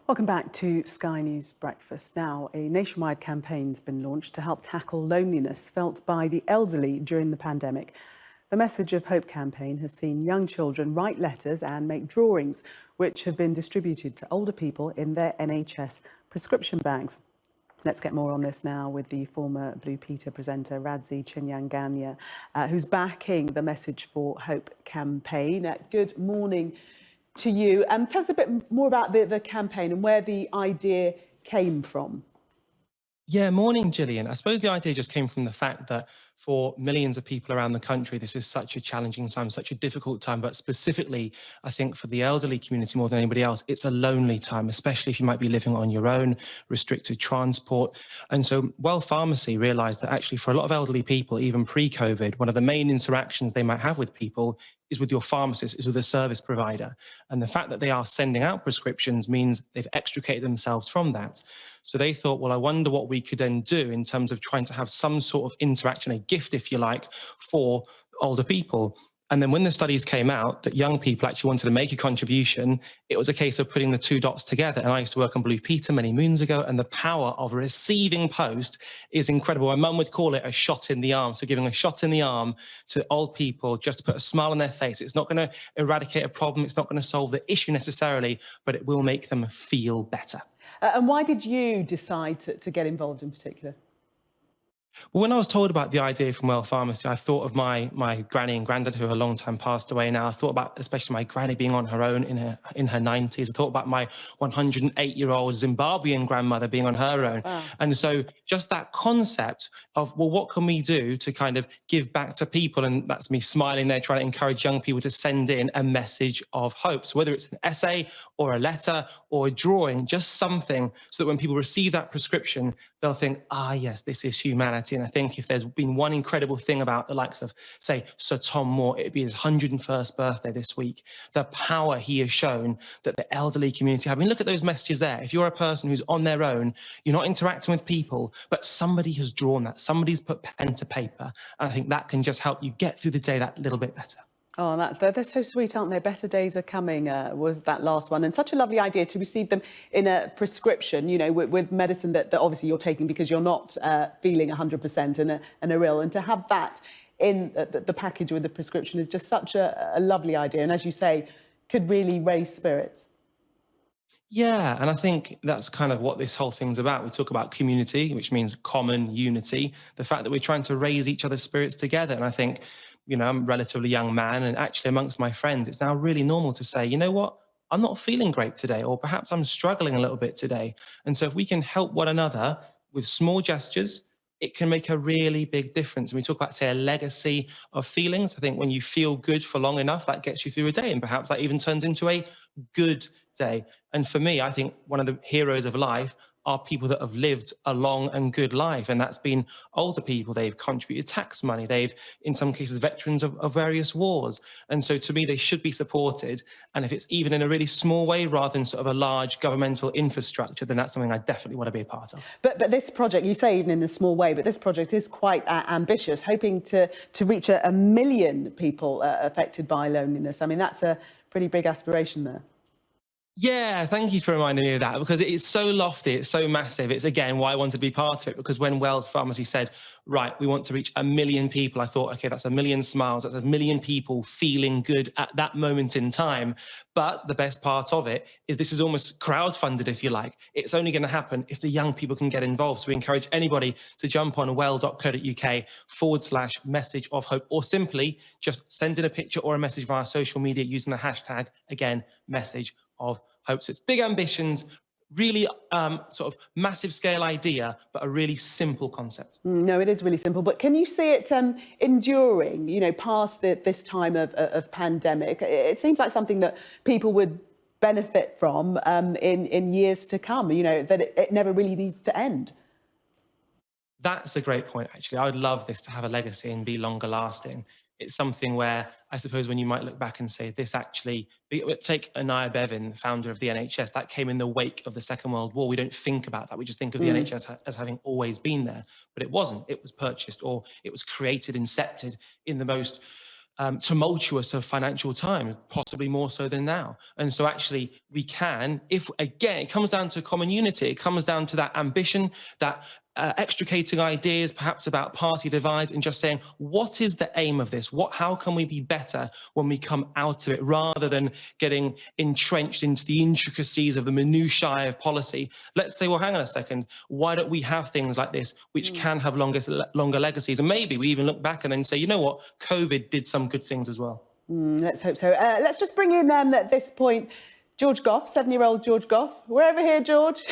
Welcome back to Sky News Breakfast. Now, a nationwide campaign's been launched to help tackle loneliness felt by the elderly during the pandemic. The Message of Hope campaign has seen young children write letters and make drawings, which have been distributed to older people in their NHS prescription bags. Let's get more on this now with the former Blue Peter presenter Radzi who's backing the Message for Hope campaign. Good morning to you. Tell us a bit more about the campaign and where the idea came from. Yeah, morning, Gillian. I suppose the idea just came from the fact that for millions of people around the country, this is such a challenging time, such a difficult time. But specifically, I think for the elderly community more than anybody else, it's a lonely time, especially if you might be living on your own, restricted transport. And so Well Pharmacy realized that actually for a lot of elderly people, even pre-COVID, one of the main interactions they might have with people is with your pharmacist, is with a service provider. And the fact that they are sending out prescriptions means they've extricated themselves from that. So they thought, well, I wonder what we could then do in terms of trying to have some sort of interaction, a gift, if you like, for older people. And then when the studies came out that young people actually wanted to make a contribution, it was a case of putting the two dots together. And I used to work on Blue Peter many moons ago, and the power of a receiving post is incredible. My mum would call it a shot in the arm. So giving a shot in the arm to old people just to put a smile on their face. It's not going to eradicate a problem. It's not going to solve the issue necessarily, but it will make them feel better. And why did you decide to get involved in particular? Well, when I was told about the idea from Well Pharmacy, I thought of my granny and granddad who are a long time passed away now. I thought about especially my granny being on her own in her 90s. I thought about my 108-year-old Zimbabwean grandmother being on her own. Wow. And so just that concept of, well, what can we do to kind of give back to people? And that's me smiling there, trying to encourage young people to send in a message of hope. So whether it's an essay or a letter or a drawing, just something so that when people receive that prescription, they'll think, yes, this is humanity. And I think if there's been one incredible thing about the likes of, say, Sir Tom Moore, it'd be his 101st birthday this week. The power he has shown that the elderly community have. I mean, look at those messages there. If you're a person who's on their own, you're not interacting with people, but somebody has drawn that, somebody's put pen to paper. And I think that can just help you get through the day that little bit better. Oh, they're so sweet, aren't they? Better days are coming was that last one. And such a lovely idea to receive them in a prescription, you know, with medicine that obviously you're taking because you're not feeling 100% and are ill. And to have that in the package with the prescription is just such a lovely idea. And as you say, could really raise spirits. Yeah, and I think that's kind of what this whole thing's about. We talk about community, which means common unity, the fact that we're trying to raise each other's spirits together. And I think, I'm a relatively young man, and actually amongst my friends, it's now really normal to say, you know what, I'm not feeling great today, or perhaps I'm struggling a little bit today. And so if we can help one another with small gestures, it can make a really big difference. And we talk about, say, a legacy of feelings. I think when you feel good for long enough, that gets you through a day, and perhaps that even turns into a good day. And for me, I think one of the heroes of life are people that have lived a long and good life. And that's been older people. They've contributed tax money. They've, in some cases, veterans of various wars. And so to me, they should be supported. And if it's even in a really small way, rather than sort of a large governmental infrastructure, then that's something I definitely want to be a part of. But this project, you say even in a small way, but this project is quite ambitious, hoping to reach a million people affected by loneliness. I mean, that's a pretty big aspiration there. Yeah, thank you for reminding me of that, because it's so lofty, it's so massive. It's, again, why I wanted to be part of it, because when Wells Pharmacy said, right, we want to reach a million people, I thought, okay, that's a million smiles, that's a million people feeling good at that moment in time. But the best part of it is this is almost crowdfunded, if you like. It's only going to happen if the young people can get involved. So we encourage anybody to jump on well.co.uk/message of hope, or simply just send in a picture or a message via social media using the hashtag, again, message of hope. So it's big ambitions, really sort of massive scale idea, but a really simple concept. No, it is really simple. But can you see it enduring, past this time of pandemic? It seems like something that people would benefit from in years to come, that it never really needs to end. That's a great point, actually. I would love this to have a legacy and be longer lasting. It's something where I suppose when you might look back and say this actually, take Anaya Bevin, founder of the NHS, that came in the wake of the Second World War. We don't think about that. We just think of the NHS as having always been there, but it wasn't. It was purchased, or it was created, incepted in the most tumultuous of financial times, possibly more so than now. And so actually we can, if again, it comes down to common unity, it comes down to that ambition, that extricating ideas, perhaps about party divides, and just saying, what is the aim of this? How can we be better when we come out of it, rather than getting entrenched into the intricacies of the minutiae of policy? Let's say, well, hang on a second, why don't we have things like this, which can have longer legacies? And maybe we even look back and then say, you know what, COVID did some good things as well. Let's hope so. Let's just bring in at this point George Goff, 7-year-old George Goff. We're over here, George.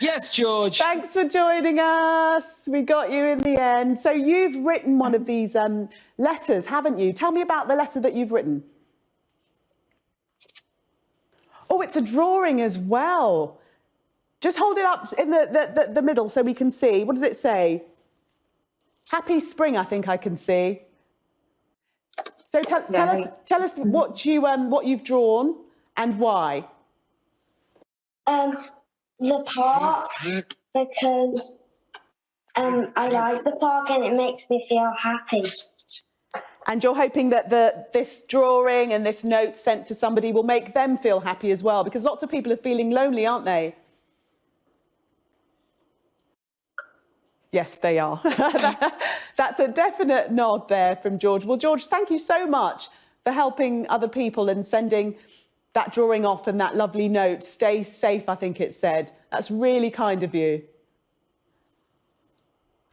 Yes, George. Thanks for joining us. We got you in the end. So you've written one of these letters, haven't you? Tell me about the letter that you've written. Oh, it's a drawing as well. Just hold it up in the middle so we can see. What does it say? Happy spring, I think I can see. So tell us what you've drawn and why. The park, because I like the park and it makes me feel happy. And you're hoping that this drawing and this note sent to somebody will make them feel happy as well, because lots of people are feeling lonely, aren't they? Yes, they are. That's a definite nod there from George. Well, George, thank you so much for helping other people and sending that drawing off and that lovely note. Stay safe, I think it said. That's really kind of you.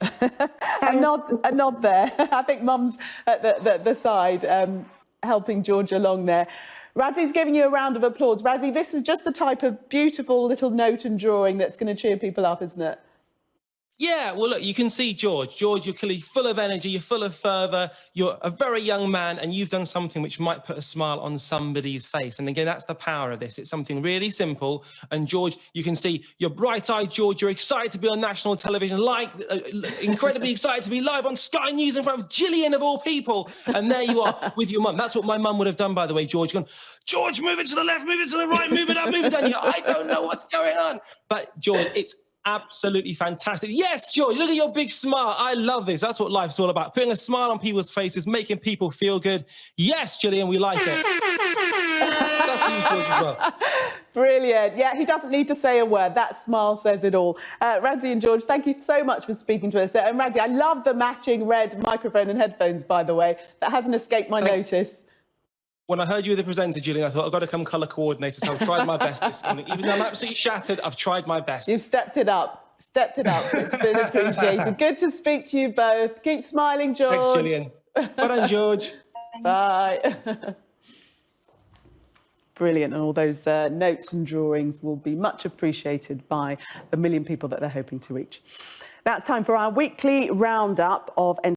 a nod there. I think Mum's at the side helping George along there. Radzi's giving you a round of applause. Radzi, this is just the type of beautiful little note and drawing that's going to cheer people up, isn't it? Yeah, well, look, you can see George. George, you're clearly full of energy, you're full of fervour, you're a very young man, and you've done something which might put a smile on somebody's face. And again, that's the power of this. It's something really simple. And George, you can see you're bright-eyed, George. You're excited to be on national television, incredibly excited to be live on Sky News in front of Gillian, of all people. And there you are with your mum. That's what my mum would have done, by the way, George. Gone, George, move it to the left, move it to the right, move it up, move it down here. I don't know what's going on. But George, it's absolutely fantastic. Yes, George, look at your big smile. I love this. That's what life's all about. Putting a smile on people's faces, making people feel good. Yes, Gillian, we like it. That's you, George, as well. Brilliant. Yeah, he doesn't need to say a word. That smile says it all. Radzi and George, thank you so much for speaking to us. And Radzi, I love the matching red microphone and headphones, by the way. That hasn't escaped my notice. When I heard you were the presenter, Gillian, I thought, I've got to come colour coordinator, so I've tried my best this morning. Even though I'm absolutely shattered, I've tried my best. You've stepped it up. Stepped it up. It's been appreciated. Good to speak to you both. Keep smiling, George. Thanks, Gillian. Well done, George. Bye. Brilliant. And all those notes and drawings will be much appreciated by the million people that they're hoping to reach. Now it's time for our weekly roundup of